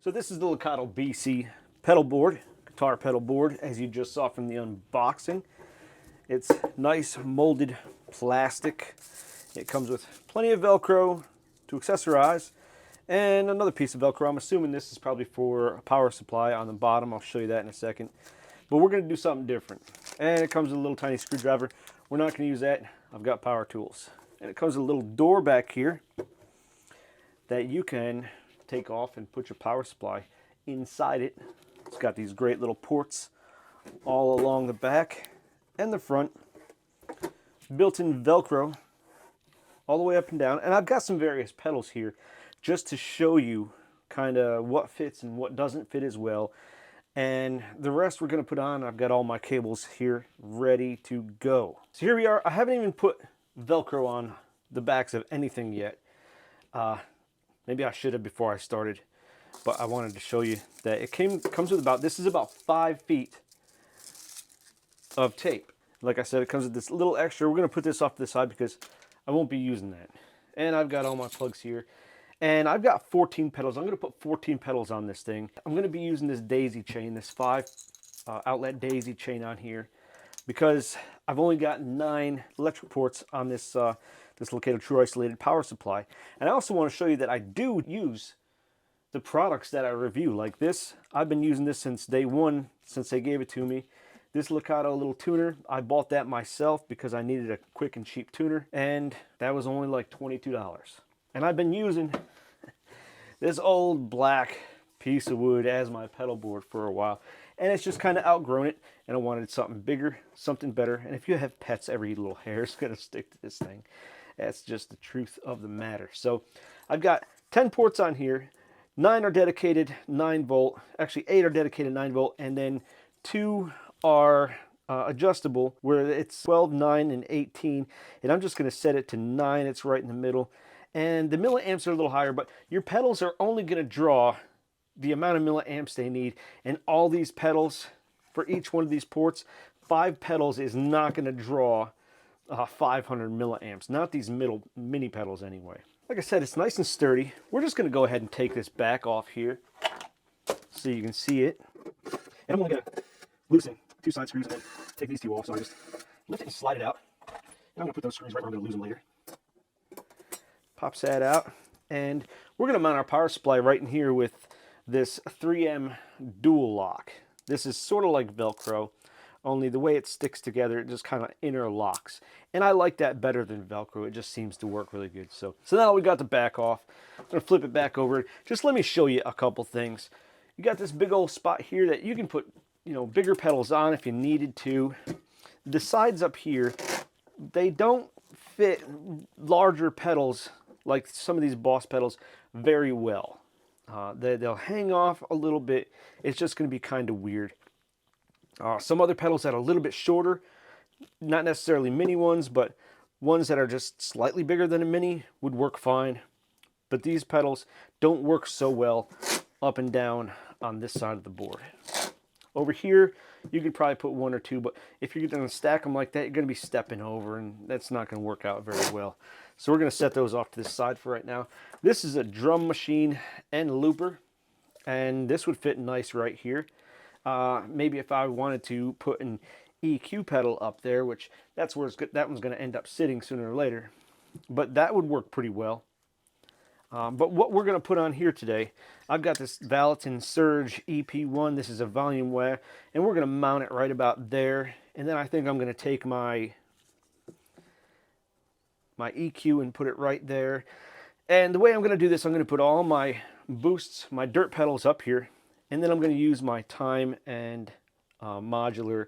So this is the Lekato BC pedal board, guitar pedal board, as you just saw from the unboxing. It's nice molded plastic. It comes with plenty of Velcro to accessorize and another piece of Velcro. I'm assuming this is probably for a power supply on the bottom. I'll show you that in a second. But we're going to do something different. And it comes with a little tiny screwdriver. We're not going to use that. I've got power tools. And it comes with a little door back here that you can take off and put your power supply inside it. It's got these great little ports all along the back and the front. Built-in Velcro all the way up and down. And I've got some various pedals here just to show you kind of what fits and what doesn't fit as well. And the rest we're going to put on. I've got all my cables here ready to go. So here we are. I haven't even put Velcro on the backs of anything yet. Maybe I should have before I started, but I wanted to show you that it comes with about, this is about 5 feet of tape. Like I said, it comes with this little extra. We're going to put this off to the side because I won't be using that. And I've got all my plugs here. And I've got 14 pedals. I'm going to put 14 pedals on this thing. I'm going to be using this daisy chain, this 5 outlet daisy chain on here, because I've only got 9 electric ports on this this Lekato True Isolated power supply. And I also want to show you that I do use the products that I review. Like this, I've been using this since day one, since they gave it to me. This Lekato little tuner, I bought that myself because I needed a quick and cheap tuner, and that was only like $22. And I've been using this old black piece of wood as my pedal board for a while, and it's just kind of outgrown it, and I wanted something bigger, something better. And if you have pets, every little hair is going to stick to this thing. That's just the truth of the matter. So I've got 10 ports on here. 9 are dedicated 9 volt. Actually, 8 are dedicated 9 volt, and then 2 are adjustable, where it's 12, 9, and 18. And I'm just going to set it to 9. It's right in the middle. And the milliamps are a little higher, but your pedals are only going to draw the amount of milliamps they need. And all these pedals, for each one of these ports, 5 pedals is not going to draw 500 milliamps. Not these mini pedals anyway. Like I said, it's nice and sturdy. We're just going to go ahead and take this back off here so you can see it. And I'm only going to loosen 2 side screws and then take these 2 off. So I just lift it and slide it out. And I'm going to put those screws right where I'm going to lose them later. Pops that out. And we're going to mount our power supply right in here with this 3M dual lock. This is sort of like Velcro, only the way it sticks together, it just kind of interlocks. And I like that better than Velcro. It just seems to work really good. So now we got the back off. I'm going to flip it back over. Just let me show you a couple things. You got this big old spot here that you can put, you know, bigger pedals on if you needed to. The sides up here, they don't fit larger pedals like some of these Boss pedals very well. They'll hang off a little bit. It's just going to be kind of weird. Some other pedals that are a little bit shorter, not necessarily mini ones, but ones that are just slightly bigger than a mini would work fine. But these pedals don't work so well up and down on this side of the board. Over here, you could probably put 1 or 2, but if you're going to stack them like that, you're going to be stepping over, and that's not going to work out very well. So we're going to set those off to this side for right now. This is a drum machine and looper, and this would fit nice right here. Maybe if I wanted to put an EQ pedal up there, which that's where that one's going to end up sitting sooner or later, but that would work pretty well. But what we're going to put on here today, I've got this Valiton Surge EP1. This is a volume wear, and we're going to mount it right about there. And then I think I'm going to take my EQ and put it right there. And the way I'm going to do this, I'm going to put all my boosts, my dirt pedals up here, and then I'm going to use my time and modular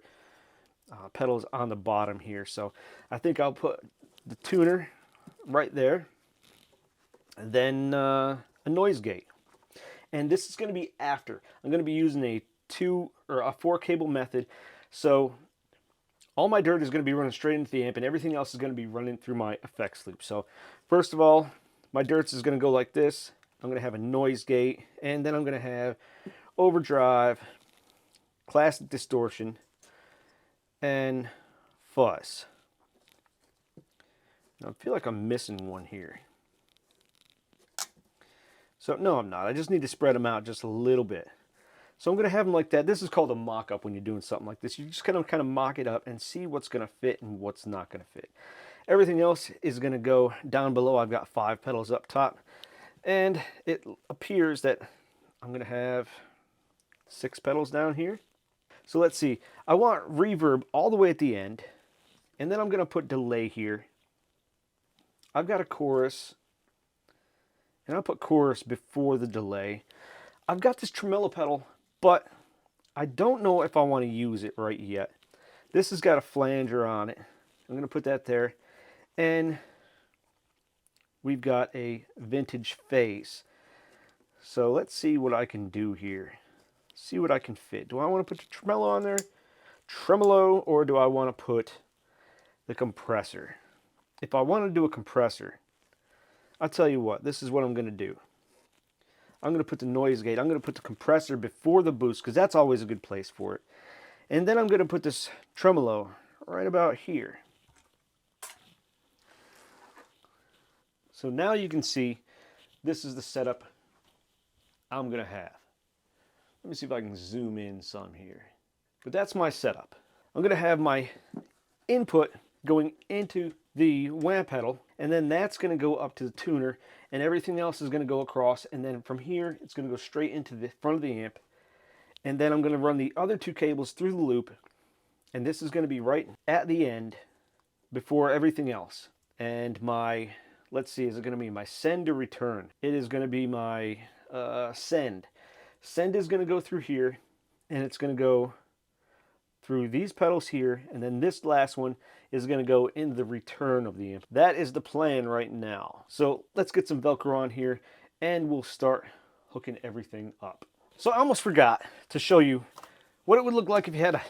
pedals on the bottom here. So I think I'll put the tuner right there, and then a noise gate. And this is going to be after. I'm going to be using a 4 cable method. So all my dirt is going to be running straight into the amp, and everything else is going to be running through my effects loop. So first of all, my dirts is going to go like this. I'm going to have a noise gate, and then I'm going to have overdrive, classic distortion, and fuzz. Now, I feel like I'm missing one here. So no, I'm not. I just need to spread them out just a little bit. So I'm going to have them like that. This is called a mock-up when you're doing something like this. You just kind of mock it up and see what's going to fit and what's not going to fit. Everything else is going to go down below. I've got 5 pedals up top. And it appears that I'm going to have 6 pedals down here. So let's see. I want reverb all the way at the end. And then I'm going to put delay here. I've got a chorus. And I'll put chorus before the delay. I've got this tremolo pedal, but I don't know if I want to use it right yet. This has got a flanger on it. I'm going to put that there. And we've got a vintage phase. So let's see what I can do here. See what I can fit. Do I want to put the tremolo on there? Tremolo, or do I want to put the compressor? If I want to do a compressor, I'll tell you what, this is what I'm going to do. I'm going to put the noise gate. I'm going to put the compressor before the boost, because that's always a good place for it. And then I'm going to put this tremolo right about here. So now you can see this is the setup I'm going to have. Let me see if I can zoom in some here. But that's my setup. I'm going to have my input going into the wah pedal, and then that's going to go up to the tuner, and everything else is going to go across, and then from here it's going to go straight into the front of the amp. And then I'm going to run the other 2 cables through the loop, and this is going to be right at the end before everything else. And my, let's see, is it going to be my send or return? It is going to be my send. Send is going to go through here, and it's going to go through these pedals here, and then this last one is going to go into the return of the amp. That is the plan right now. So let's get some Velcro on here, and we'll start hooking everything up. So I almost forgot to show you what it would look like if you had a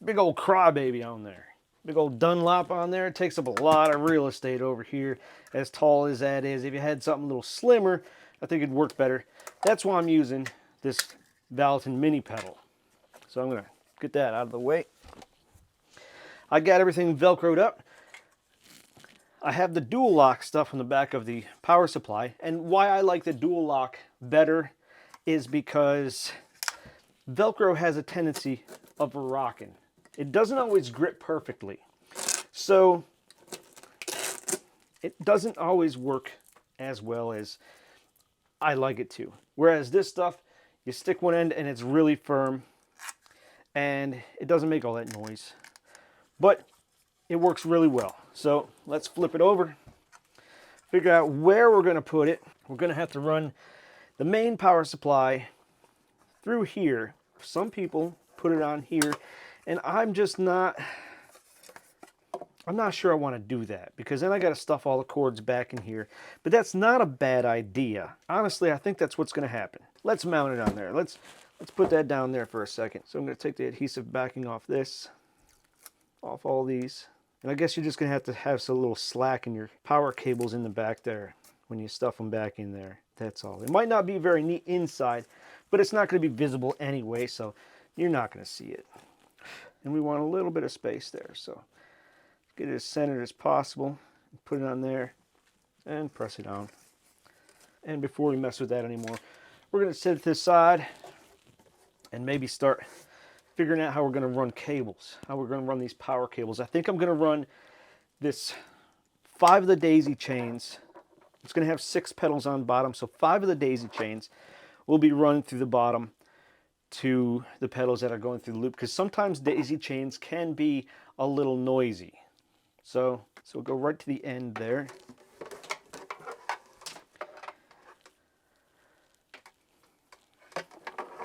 big old crybaby on there. Big old Dunlop on there. It takes up a lot of real estate over here, as tall as that is. If you had something a little slimmer, I think it'd work better. That's why I'm using this Valiton mini pedal. So I'm going to get that out of the way. I got everything Velcroed up. I have the dual lock stuff on the back of the power supply. And why I like the dual lock better is because Velcro has a tendency of rocking. It doesn't always grip perfectly. So it doesn't always work as well as I like it to. Whereas this stuff, you stick one end and it's really firm, and it doesn't make all that noise. But it works really well. So let's flip it over, figure out where we're going to put it. We're going to have to run the main power supply through here. Some people put it on here, and I'm not sure I want to do that, because then I got to stuff all the cords back in here. But that's not a bad idea. Honestly, I think that's what's going to happen. Let's mount it on there. Let's put that down there for a second. So I'm going to take the adhesive backing off this, off all these. And I guess you're just going to have some little slack in your power cables in the back there when you stuff them back in there. That's all. It might not be very neat inside, but it's not going to be visible anyway, so you're not going to see it. And we want a little bit of space there, so get it as centered as possible. Put it on there and press it down. And before we mess with that anymore, we're going to set it to the side and maybe start figuring out how we're going to run cables, how we're going to run these power cables. I think I'm going to run this 5 of the daisy chains It's going to have 6 pedals on bottom, so 5 of the daisy chains will be run through the bottom to the pedals that are going through the loop, because sometimes daisy chains can be a little noisy. So we'll go right to the end there.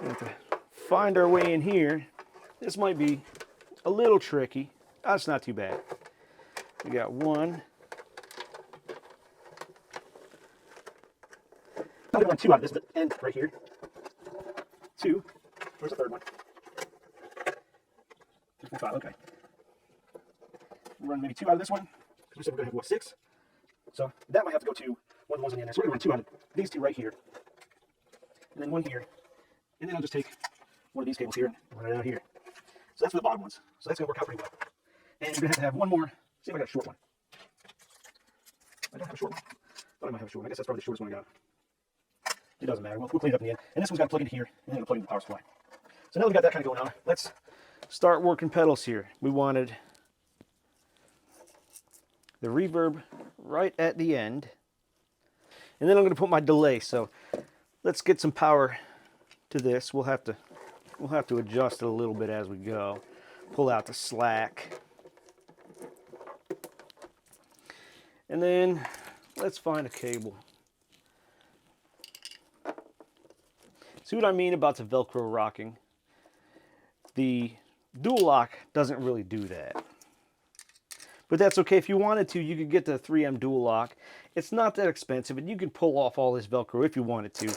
We have to find our way in here. This might be a little tricky. That's not too bad. We got 1. I'm going to run 2 out of this end right here. 2. Where's the third one? 3, 4, 5. Okay. We'll run maybe 2 out of this one, because we said we're going to have, what, 6? So that might have to go to one of the ones on the end there. So we're going to run 2 out of these 2 right here. And then 1 here. And then I'll just take one of these cables here and run it out here. So that's for the bottom ones. So that's going to work out pretty well. And we're going to have one more. See if I got a short one. I don't have a short one. Thought I might have a short one. I guess that's probably the shortest one I got. It doesn't matter. We'll clean it up in the end. And this one's got to plug into here, and then it'll plug into the power supply. So now we've got that kind of going on. Let's start working pedals here. We wanted the reverb right at the end. And then I'm going to put my delay. So let's get some power to this. We'll have to adjust it a little bit as we go. Pull out the slack. And then let's find a cable. See what I mean about the Velcro rocking? The dual lock doesn't really do that. But that's okay. If you wanted to, you could get the 3M dual lock. It's not that expensive, and you can pull off all this Velcro if you wanted to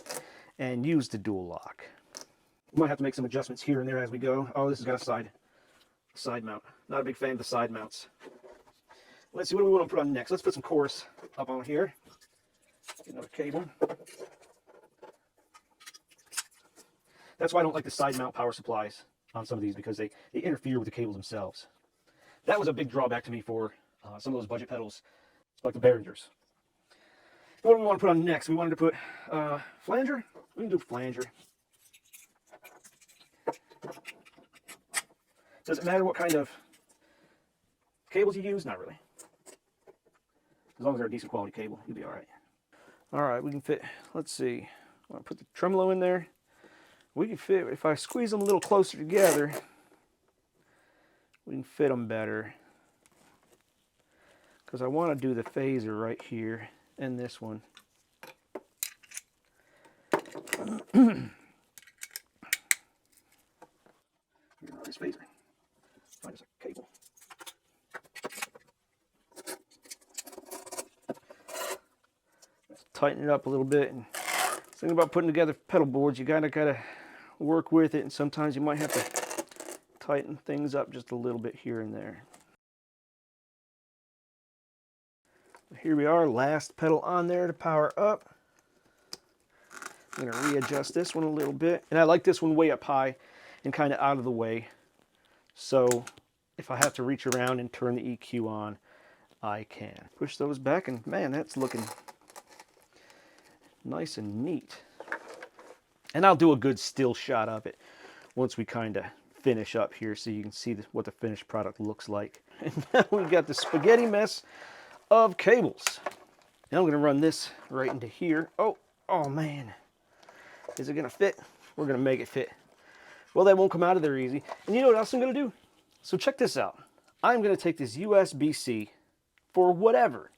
and use the dual lock. We might have to make some adjustments here and there as we go. Oh, this has got a side mount. Not a big fan of the side mounts. Let's see, what do we want to put on next? Let's put some chorus up on here. Get another cable. That's why I don't like the side mount power supplies on some of these, because they interfere with the cables themselves. That was a big drawback to me for some of those budget pedals, like the Behringers. What do we want to put on next? We wanted to put flanger. We can do flanger. Does it matter what kind of cables you use? Not really. As long as they're a decent quality cable, you'll be all right. All right, we can fit, let's see. I want to put the tremolo in there. We can fit, if I squeeze them a little closer together, we can fit them better. Because I want to do the phaser right here and this one. This phaser. Find us a cable. Let's tighten it up a little bit. And the thing about putting together pedal boards, you gotta work with it, and sometimes you might have to tighten things up just a little bit here and there. Here we are, last pedal on there to power up. I'm gonna readjust this one a little bit, and I like this one way up high and kind of out of the way. So if I have to reach around and turn the EQ on, I can. Push those back, and man, that's looking nice and neat. And I'll do a good still shot of it once we kind of finish up here, so you can see what the finished product looks like. And now we've got the spaghetti mess of cables. Now I'm going to run this right into here. Oh man. Is it going to fit? We're going to make it fit. Well, that won't come out of there easy. And you know what else I'm going to do? So check this out. I'm going to take this USB-C for whatever.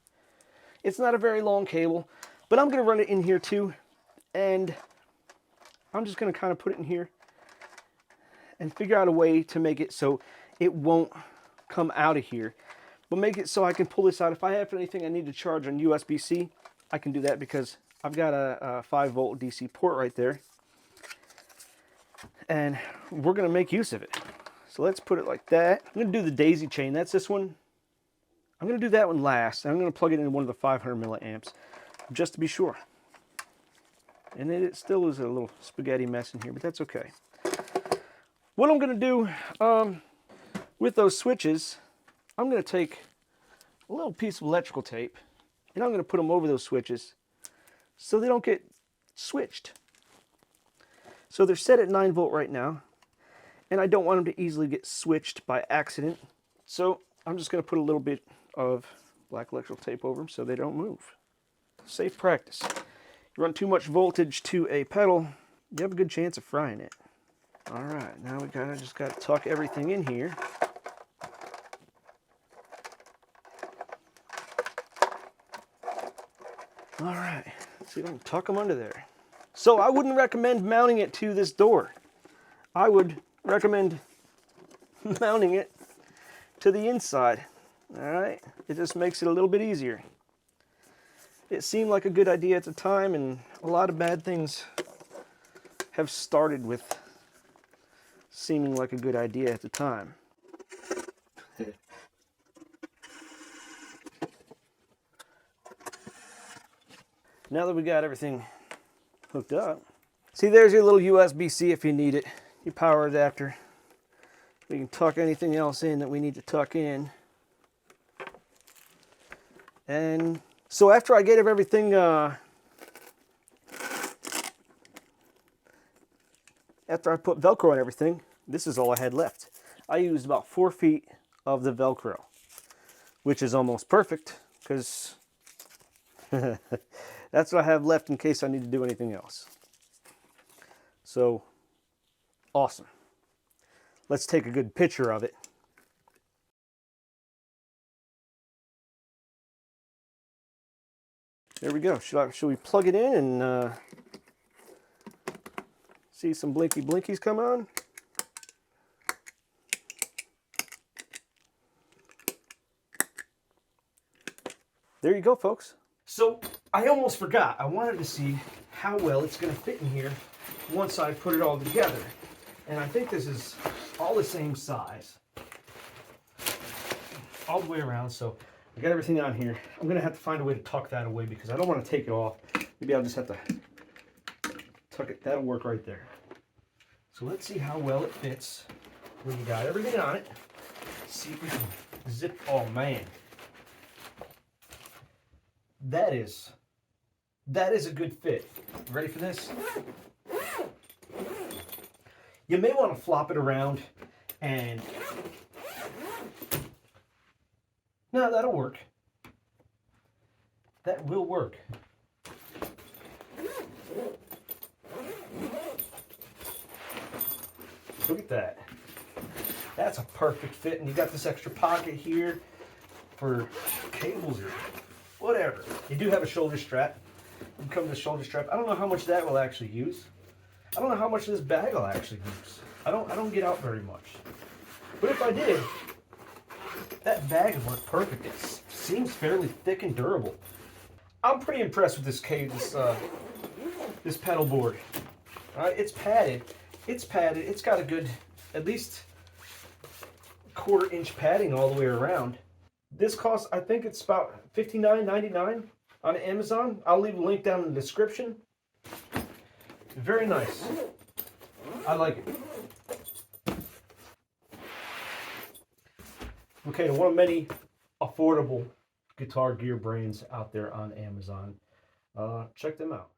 It's not a very long cable, but I'm going to run it in here too. And I'm just going to kind of put it in here and figure out a way to make it so it won't come out of here. But make it so I can pull this out. If I have anything I need to charge on USB-C, I can do that, because I've got a 5-volt DC port right there. And we're going to make use of it. So let's put it like that. I'm going to do the daisy chain. That's this one. I'm going to do that one last. I'm going to plug it into one of the 500 milliamps just to be sure. And it still is a little spaghetti mess in here, but that's okay. What I'm going to do with those switches, I'm going to take a little piece of electrical tape, and I'm going to put them over those switches so they don't get switched. So they're set at 9 volt right now, and I don't want them to easily get switched by accident. So I'm just going to put a little bit of black electrical tape over them so they don't move. safe practice. You run too much voltage to a pedal, you have a good chance of frying it. All right, now we just got to tuck everything in here. All right, let's see if I can tuck them under there. So I wouldn't recommend mounting it to this door. I would recommend mounting it to the inside. All right, it just makes it a little bit easier. It seemed like a good idea at the time, and a lot of bad things have started with seeming like a good idea at the time. Now that we got everything hooked up, see, there's your little USB-C if you need it, your power adapter. We can tuck anything else in that we need to tuck in. And so after I get everything, after I put Velcro on everything, this is all I had left. I used about 4 feet of the Velcro, which is almost perfect because that's what I have left in case I need to do anything else. So, awesome. Let's take a good picture of it. There we go. Should we plug it in and see some blinky blinkies come on? There you go, folks. So I almost forgot. I wanted to see how well it's going to fit in here once I put it all together. And I think this is all the same size all the way around. So I got everything on here. I'm going to have to find a way to tuck that away because I don't want to take it off. Maybe I'll just have to tuck it. That'll work right there. So let's see how well it fits. We got everything on it. Let's see if we can zip. Oh man. That is a good fit. Ready for this? You may want to flop it around and no, that'll work. That will work. Look at that. That's a perfect fit, and you got this extra pocket here for cables or whatever. You do have a shoulder strap. You come to the shoulder strap. I don't know how much that will actually use. I don't know how much this bag will actually use. I don't get out very much. But if I did, that bag would work perfect. It seems fairly thick and durable. I'm pretty impressed with this this pedal board. All right, it's padded. It's padded. It's got a good, at least 1/4 inch padding all the way around. This costs, I think it's about $59.99 on Amazon. I'll leave a link down in the description. Very nice. I like it. Okay, one of many affordable guitar gear brands out there on Amazon. Check them out.